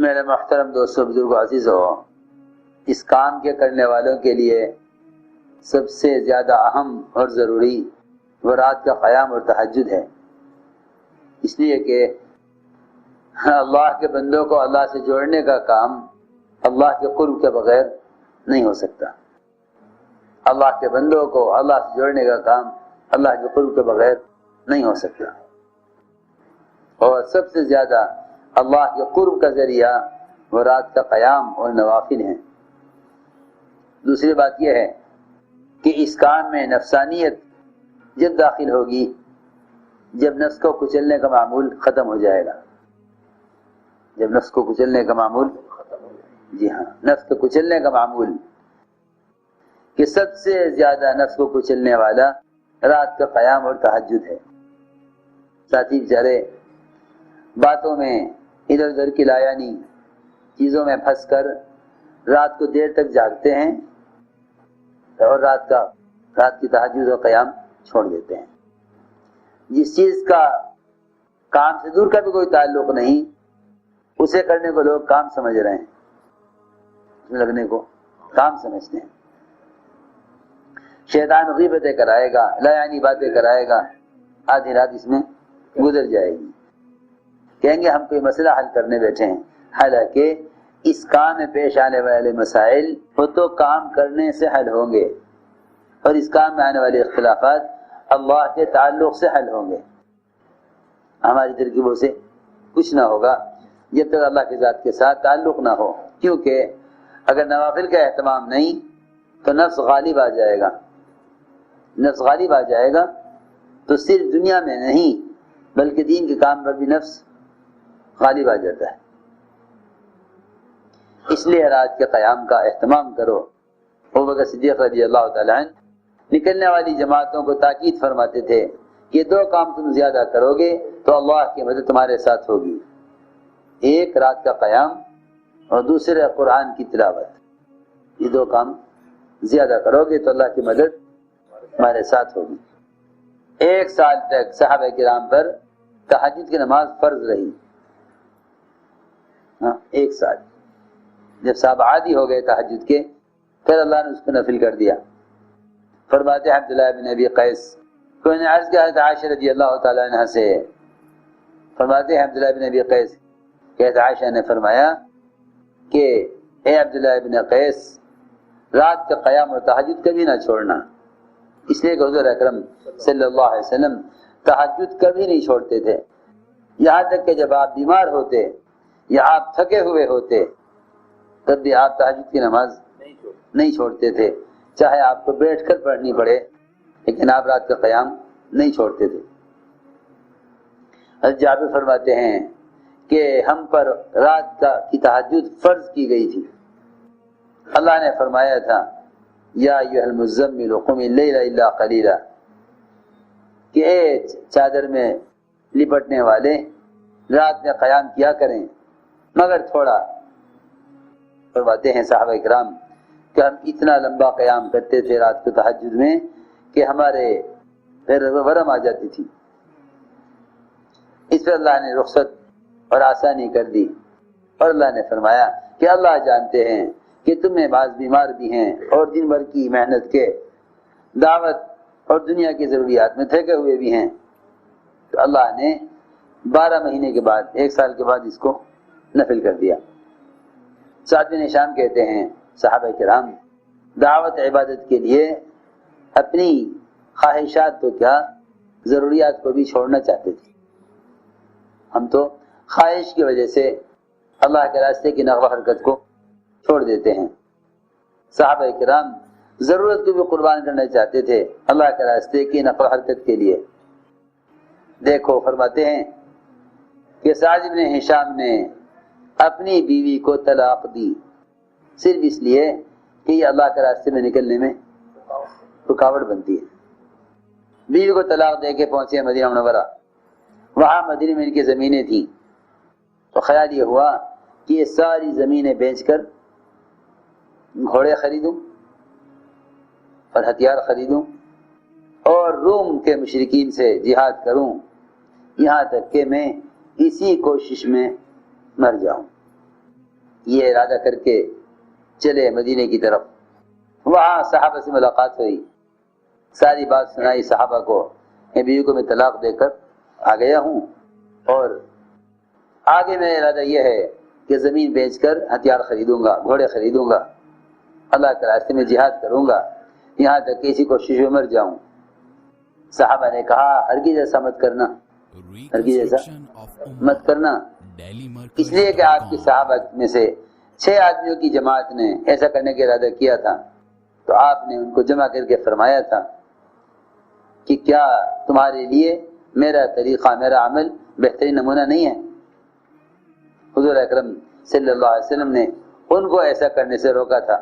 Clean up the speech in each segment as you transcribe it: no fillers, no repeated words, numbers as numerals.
میرے محترم دوستوں، بزرگ عزیز ہو، اس کام کے کرنے والوں کے لیے سب سے زیادہ اہم اور ضروری وہ رات کا قیام اور تہجد ہے، اس لیے کہ اللہ کے بندوں کو اللہ سے جوڑنے کا کام اللہ کے قرب کے بغیر نہیں ہو سکتا۔ اللہ کے بندوں کو اللہ سے جوڑنے کا کام اللہ کے قرب کے بغیر نہیں ہو سکتا، اور سب سے زیادہ اللہ کے قرب کا ذریعہ وہ رات کا قیام اور نوافل ہیں۔ دوسری بات یہ ہے کہ اس کام میں نفسانیت جب داخل ہوگی جب نفس کو کچلنے کا معمول ختم ہو جائے گا۔ جب نفس کو کچلنے کا معمول، جی ہاں، نفس کو کچلنے کا معمول، کہ سب سے زیادہ نفس کو کچلنے والا رات کا قیام اور تہجد ہے۔ ساتھی بیچارے باتوں میں ادھر ادھر کی لایانی چیزوں میں پھنس کر رات کو دیر تک جاگتے ہیں اور رات کی تہجد اور قیام چھوڑ دیتے ہیں۔ جس چیز کا کام سے دور کا بھی کوئی تعلق نہیں، اسے کرنے کو لوگ کام سمجھ رہے ہیں، اس میں لگنے کو کام سمجھتے ہیں۔ شیطان غیبتیں کرائے گا، لایانی باتیں کرائے گا، آدھی رات اس میں گزر جائے گی، کہیں گے ہم کوئی مسئلہ حل کرنے بیٹھے ہیں، حالانکہ اس کام میں پیش آنے والے مسائل وہ تو کام کرنے سے حل ہوں گے، اور اس کام میں آنے والے اختلافات اللہ کے تعلق سے حل ہوں گے۔ ہماری ترکیبوں سے کچھ نہ ہوگا جب تک اللہ کی ذات کے ساتھ تعلق نہ ہو، کیونکہ اگر نوافل کا اہتمام نہیں تو نفس غالب آ جائے گا۔ نفس غالب آ جائے گا تو صرف دنیا میں نہیں بلکہ دین کے کام پر بھی نفس غالب آ جاتا ہے۔ اس لیے رات کے قیام کا اہتمام کرو۔ ابوبکر صدیق رضی اللہ تعالیٰ عنہ نکلنے والی جماعتوں کو تاکید فرماتے تھے کہ دو کام تم زیادہ کرو گے تو اللہ کی مدد تمہارے ساتھ ہوگی، ایک رات کا قیام اور دوسرے قرآن کی تلاوت۔ یہ دو کام زیادہ کرو گے تو اللہ کی مدد تمہارے ساتھ ہوگی۔ 1 سال تک صحابہ کرام پر تہجد کی نماز فرض رہی، 1 سال۔ جب صحابہ عادی ہو گئے تہجد کے، پھر اللہ نے اس کو نفل کر دیا۔ فرماتے ہیں عبداللہ بن ابی قیس، کوئی نے عرض کیا حضرت عائشہ رضی اللہ تعالیٰ عنہ سے، فرماتے ہیں عبداللہ بن ابی قیس کہ حضرت عائشہ نے فرمایا کہ اے عبداللہ بن قیس، رات کا قیام اور تہجد کبھی نہ چھوڑنا، اس لیے کہ حضور اکرم صلی اللہ علیہ وسلم تہجد کبھی نہیں چھوڑتے تھے، یہاں تک کہ جب آپ بیمار ہوتے یا آپ تھکے ہوئے ہوتے تب بھی آپ تہجد کی نماز نہیں چھوڑتے تھے، چاہے آپ کو بیٹھ کر پڑھنی پڑے، لیکن آپ رات کا قیام نہیں چھوڑتے تھے۔ حضرت جابر فرماتے ہیں کہ ہم پر رات کی تہجد فرض کی گئی تھی، اللہ نے فرمایا تھا یا ایھا المزمل قم اللیل الا قلیلا، کہ اے چادر میں لپٹنے والے رات میں قیام کیا کریں مگر تھوڑا۔ فرماتے ہیں صحابہ کرام کہ ہم اتنا لمبا قیام کرتے تھے رات کو تہجد میں کہ ہمارے پیر ورم آ جاتی تھی۔ اس پر اللہ نے رخصت اور آسانی کر دی، اور اللہ نے فرمایا کہ اللہ جانتے ہیں کہ تم میں بعض بیمار بھی ہیں اور دن بھر کی محنت کے دعوت اور دنیا کی ضروریات میں تھکے ہوئے بھی ہیں، تو اللہ نے 12 مہینے کے بعد، 1 سال کے بعد اس کو نفل کر دیا۔ سعد بن ہشام کہتے ہیں صحابہ کرام دعوت عبادت کے لیے اپنی خواہشات تو کیا ضروریات کو بھی چھوڑنا چاہتے تھے۔ ہم تو خواہش کی وجہ سے اللہ کے راستے کی نغمہ حرکت کو چھوڑ دیتے ہیں، صحابہ کرام ضرورت کو بھی قربان کرنا چاہتے تھے اللہ کے راستے کی نقل حرکت کے لیے۔ دیکھو فرماتے ہیں کہ سعد بن ہشام نے اپنی بیوی کو طلاق دی صرف اس لیے کہ یہ اللہ کے راستے میں نکلنے میں رکاوٹ بنتی ہے۔ بیوی کو طلاق دے کے پہنچے مدینہ منورہ، وہاں مدینہ میں ان کی زمینیں تھیں، تو خیال یہ ہوا کہ یہ ساری زمینیں بیچ کر گھوڑے خریدوں اور ہتھیار خریدوں اور روم کے مشرکین سے جہاد کروں، یہاں تک کہ میں اسی کوشش میں مر جاؤں۔ یہ ارادہ کر کے چلے مدینے کی طرف. وہاں صحابہ سے ملاقات ہوئی، ساری بات سنائی صحابہ کو، میں بیوی کو میں طلاق دے کر آ گیا ہوں اور آگے میرا ارادہ یہ ہے کہ زمین بیچ کر ہتھیار خریدوں گا، گھوڑے خریدوں گا، اللہ کے راستے میں جہاد کروں گا، یہاں تک کسی کوشش میں مر جاؤں. صحابہ نے کہا ہرگز ایسا مت کرنا، ہرگز ایسا مت کرنا، اس لیے کہ آپ کی صحابہ میں سے 6 آدمیوں کی جماعت نے ایسا کرنے کا ارادہ کیا تھا، تو آپ نے ان کو جمع کر کے فرمایا تھا کہ کیا تمہارے لیے میرا طریقہ، میرا عمل بہترین نمونہ نہیں ہے؟ حضور اکرم صلی اللہ علیہ وسلم نے ان کو ایسا کرنے سے روکا تھا.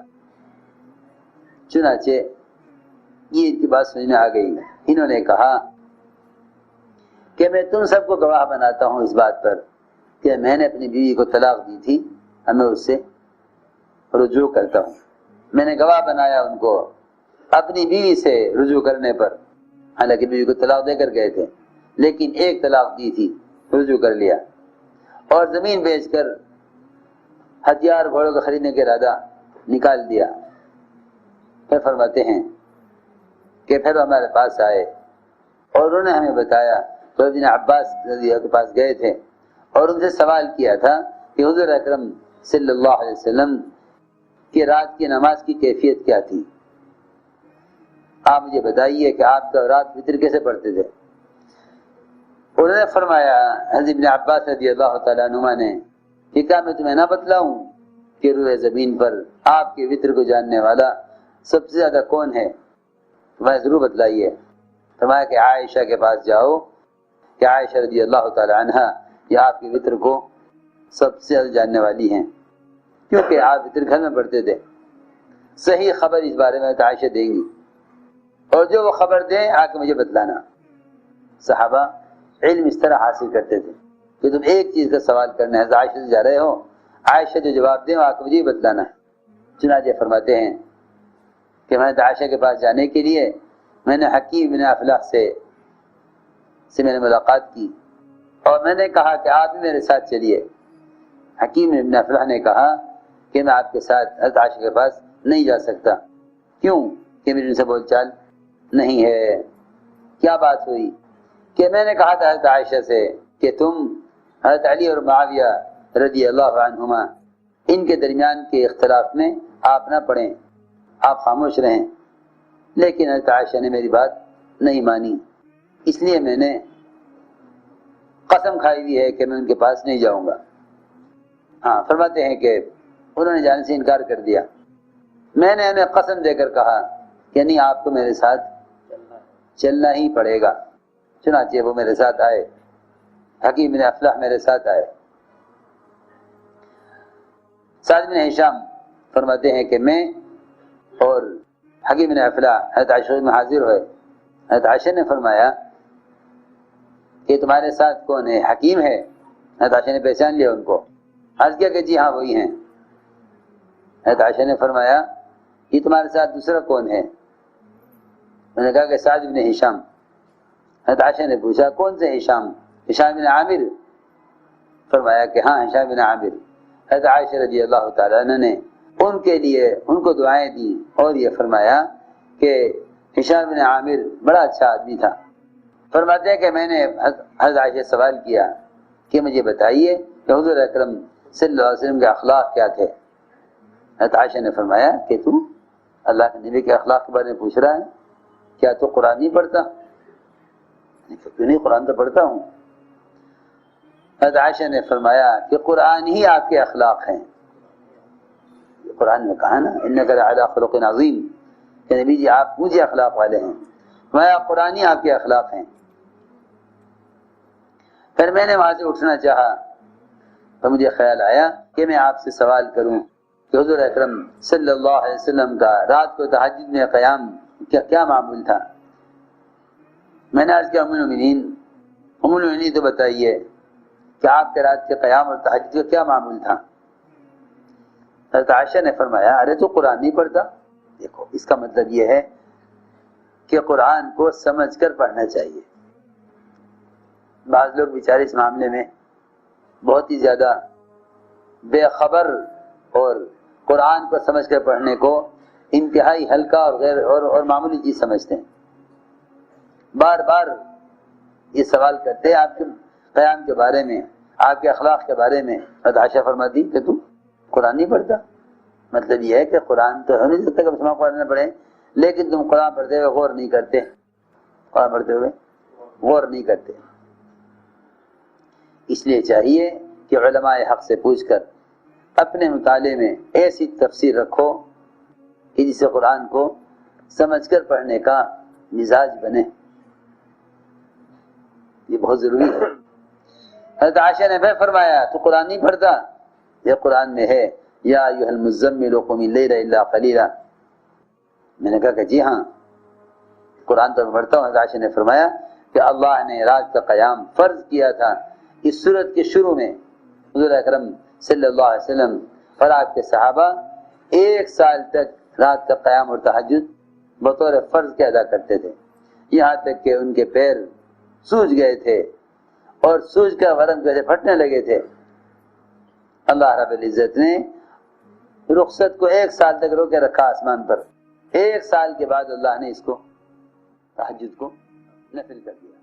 چنانچہ یہ ان کی بات سمجھ میں آ گئی. انہوں نے کہا کہ میں تم سب کو گواہ بناتا ہوں اس بات پر کہ میں نے اپنی بیوی کو طلاق دی تھی، میں اس سے رجوع کرتا ہوں. میں نے گواہ بنایا ان کو اپنی بیوی سے رجوع کرنے پر، حالانکہ بیوی کو طلاق دے کر گئے تھے، لیکن ایک طلاق دی تھی، رجوع کر لیا اور زمین بیچ کر ہتھیار گھوڑوں کو خریدنے کا ارادہ نکال دیا. پھر فرماتے ہیں کہ پھر ہمارے پاس آئے اور انہوں نے ہمیں بتایا تو ابن عباس رضی اللہ کے پاس گئے تھے اور ان سے سوال کیا تھا کہ حضور اکرم صلی اللہ علیہ وسلم کی رات کی نماز کی کیفیت کیا تھی، آپ مجھے بتائیے کہ آپ کا رات وتر کیسے پڑھتے تھے. انہوں نے فرمایا حضرت ابن عباس رضی اللہ تعالیٰ عنہما نے کہ کیا میں تمہیں نہ بتلاؤں کہ روح زمین پر آپ کے وتر کو جاننے والا سب سے زیادہ کون ہے؟ میں ضرور بتلائیے. فرمایا کہ عائشہ کے پاس جاؤ کہ عائشہ رضی اللہ تعالی عنہا یہ آپ کے وتر کو سب سے زیادہ جاننے والی ہیں، کیونکہ آپ وتر گھر میں پڑھتے تھے. صحیح خبر اس بارے میں عائشہ دیں گی اور جو وہ خبر دیں آ کے مجھے بتلانا. صحابہ علم اس طرح حاصل کرتے تھے کہ تم ایک چیز کا سوال کرنا ہے، عائشہ سے جا رہے ہو، عائشہ جو جواب دیں آ کے مجھے بتلانا ہے. چنانچہ فرماتے ہیں کہ میں نے عائشہ کے پاس جانے کے لیے میں نے حکیم بن افلاح سے میں نے ملاقات کی اور میں نے کہا کہ آپ بھی میرے ساتھ چلیے. حکیم بن افلاح نے کہا کہ میں آپ کے ساتھ حضرت عائشہ کے پاس نہیں جا سکتا. کیوں؟ کہ میری ان سے بول چال نہیں ہے. کیا بات ہوئی؟ کہ میں نے کہا تھا حضرت عائشہ سے کہ تم حضرت علی اور معاویہ رضی اللہ عنہما ان کے درمیان کے اختلاف میں آپ نہ پڑھیں، آپ خاموش رہیں. لیکن حضرت عائشہ نے میری بات نہیں مانی، اس لیے میں نے قسم کھائی ہوئی ہے کہ میں ان کے پاس نہیں جاؤں گا. ہاں فرماتے ہیں کہ انہوں نے جانے سے انکار کر دیا. میں نے انہیں قسم دے کر کہا کہ نہیں، آپ کو میرے ساتھ چلنا ہی پڑے گا. چنانچہ وہ میرے ساتھ آئے، حکیم بن افلاح میرے ساتھ آئے. سعد بن ہشام فرماتے ہیں کہ میں اور حکیم بن افلاح حضرت عائشہ میں حاضر ہوئے. حضرت عائشہ نے فرمایا کہ تمہارے ساتھ کون ہے؟ حکیم ہے. حضرت عائشہ نے پہچان لیا ان کو، عرض کیا کہ جی ہاں وہی ہیں. حضرت عائشہ نے فرمایا کہ تمہارے ساتھ دوسرا کون ہے؟ میں نے کہا کہ سعد بن ہشام. حضرت عائشہ نے پوچھا کون سے ہشام؟ ہشام بن عامر. فرمایا کہ ہاں ہشام بن عامر. حضرت عائشہ رضی اللہ تعالیٰ عنہ نے ان کے لیے ان کو دعائیں دی اور یہ فرمایا کہ ہشام بن عامر بڑا اچھا آدمی تھا. فرماتے ہیں کہ میں نے حضرت عائشہ سے سوال کیا کہ مجھے بتائیے کہ حضور اکرم صلی اللہ علیہ وسلم کے اخلاق کیا تھے. حضرت عائشہ نے فرمایا کہ تو اللہ کے نبی کے اخلاق کے بارے میں پوچھ رہا ہے، کیا تو قرآن نہیں پڑھتا؟ کیوں نہیں، قرآن تو پڑھتا ہوں. حضرت عائشہ نے فرمایا کہ قرآن ہی آپ کے اخلاق ہیں. قرآن میں کہا نا انک لعلی خلق عظیم، کہ نبی جی آپ مجھے اخلاق والے ہیں. فرمایا قرآن ہی آپ کے اخلاق ہیں. پھر میں نے وہاں سے اٹھنا چاہا تو مجھے خیال آیا کہ میں آپ سے سوال کروں کہ حضور اکرم صلی اللہ علیہ وسلم کا رات کو تہجد میں قیام کیا معمول تھا. میں نے عرض کیا ام المؤمنین تو بتائیے کہ آپ کے رات کے قیام اور تہجد کا کیا معمول تھا. حضرت عائشہ نے فرمایا ارے تو قرآن نہیں پڑھتا. دیکھو اس کا مطلب یہ ہے کہ قرآن کو سمجھ کر پڑھنا چاہیے. بعض لوگ بیچارے اس معاملے میں بہت ہی زیادہ بے خبر اور قرآن کو سمجھ کر پڑھنے کو انتہائی ہلکا اور غیر اور معمولی چیز سمجھتے ہیں. بار بار یہ سوال کرتے ہیں آپ کے قیام کے بارے میں، آپ کے اخلاق کے بارے میں. عائشہ فرماتی کہ تم قرآن نہیں پڑھتا. مطلب یہ ہے کہ قرآن تو ہو نہیں سکتا کہ مسلمان قرآن نہ پڑھیں، لیکن تم قرآن پڑھتے ہوئے غور نہیں کرتے. قرآن پڑھتے ہوئے غور نہیں کرتے. اس لیے چاہیے کہ علماء حق سے پوچھ کر اپنے مطالعے میں ایسی تفسیر رکھو کہ جسے قرآن کو سمجھ کر پڑھنے کا مزاج بنے. یہ بہت ضروری ہے. حضرت عائشہ نے پھر فرمایا تو قرآن نہیں پڑھتا؟ یہ قرآن میں ہے یا ایھا المزمل قم اللیل الا قلیلا. میں نے کہا کہ جی ہاں قرآن تو میں پڑھتا ہوں. حضرت عائشہ نے فرمایا کہ اللہ نے رات کا قیام فرض کیا تھا اس سورت کے شروع میں. حضور اکرم صلی اللہ علیہ وسلم اور آپ کے صحابہ 1 سال تک رات کا قیام اور تہجد بطور فرض کے ادا کرتے تھے، یہاں تک کہ ان کے پیر سوج گئے تھے اور سوج کر ورم جیسے پھٹنے لگے تھے. اللہ رب العزت نے رخصت کو 1 سال تک روکے رکھا آسمان پر. 1 سال کے بعد اللہ نے اس کو تہجد کو نفل کر دیا.